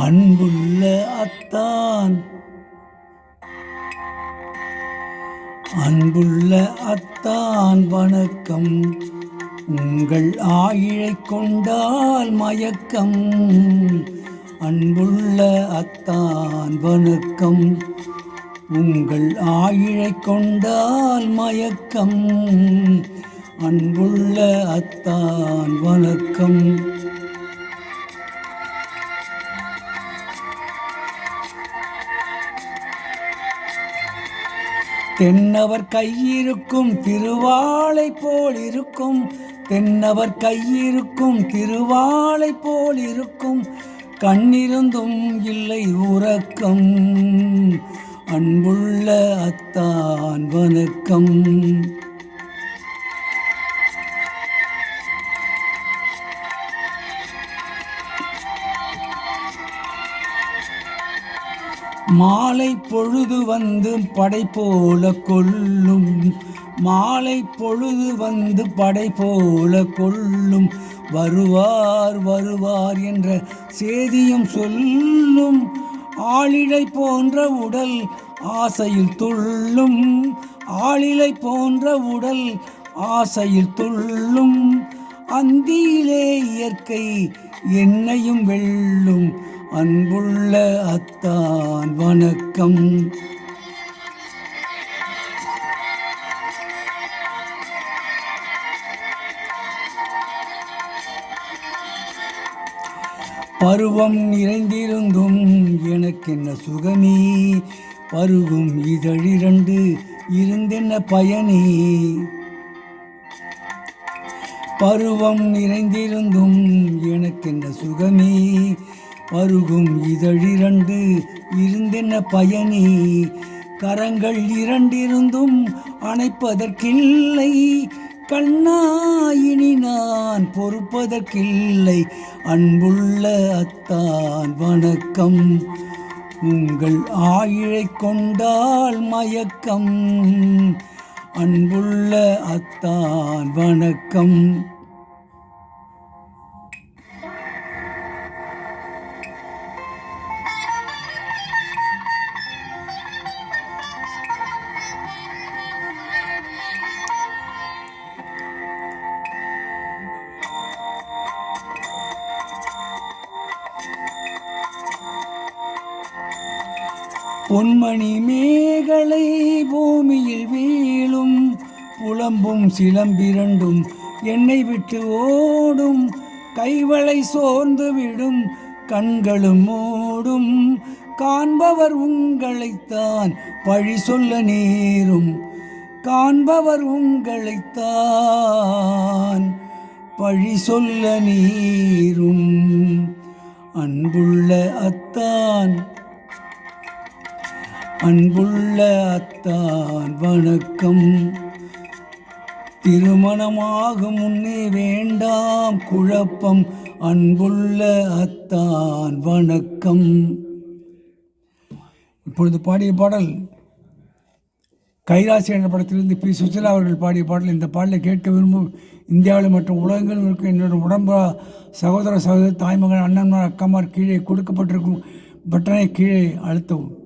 அன்புள்ள அத்தான், அன்புள்ள அத்தான் வணக்கம். உங்கள் ஆயிழை கொண்டால் மயக்கம். அன்புள்ள அத்தான் வணக்கம். உங்கள் ஆயிழை கொண்டால் மயக்கம். அன்புள்ள அத்தான் வணக்கம். தென்னவர் கையிருக்கும் திருவாளை போல் இருக்கும். தென்னவர் கையிருக்கும் திருவாளை போல் இருக்கும். கண்ணிருந்தும் இல்லை உறக்கம். அன்புள்ள அத்தான் வணக்கம். மாலை பொழுது வந்து படை போல கொள்ளும். மாலை பொழுது வந்து படை போல கொள்ளும். வருவார் வருவார் என்ற செய்தியும் சொல்லும். ஆளிலை போன்ற உடல் ஆசையில் துள்ளும். ஆளிலை போன்ற உடல் ஆசையில் துள்ளும். அந்தியிலே இயற்கை என்னையும் வெல்லும். அன்புள்ள அத்தான் வணக்கம். பருவம் நிறைந்திருந்தும் எனக்கென்ன சுகமே. பருகும் இதழிரண்டு இருந்தென்ன பயனே. பருவம் நிறைந்திருந்தும் எனக்கென்ன சுகமே. பருகும் இதழிரண்டு இருந்தென்ன பயனே. கரங்கள் இரண்டிருந்தும் அணைப்பதற்கில்லை. கண்ணாயினி நான் பொறுப்பதற்கில்லை. அன்புள்ள அத்தான் வணக்கம். உங்கள் ஆயிழை கொண்டால் மயக்கம். அன்புள்ள அத்தான் வணக்கம். பொன்மணி மேகலை பூமியில் வீழும். புலம்பும் சிலம்பிரண்டும் என்னை விட்டு ஓடும். கைவளை சோர்ந்து விடும் கண்களும் மூடும். காண்பவர் உங்களைத்தான் பழி சொல்ல நேரும். காண்பவர் உங்களைத்தான் பழி சொல்ல நேரும். அன்புள்ள அத்தான், அன்புள்ள அத்தான் வணக்கம். திருமணமாகும் முன்னே வேண்டாம் குழப்பம். அன்புள்ள அத்தான் வணக்கம். இப்பொழுது பாடிய பாடல் கைராசி என்ற படத்திலிருந்து பி. சுசிலா அவர்கள் பாடிய பாடல். இந்த பாடலை கேட்க விரும்பும் இந்தியாவில் மற்றும் உலகங்களில் இருக்கும் என்னோட உடம்பா சகோதர சகோதரி தாய்மகன் அண்ணன்மார் அக்கம்மார் கீழே கொடுக்கப்பட்டிருக்கும் பட்டனை கீழே அழுத்தவும்.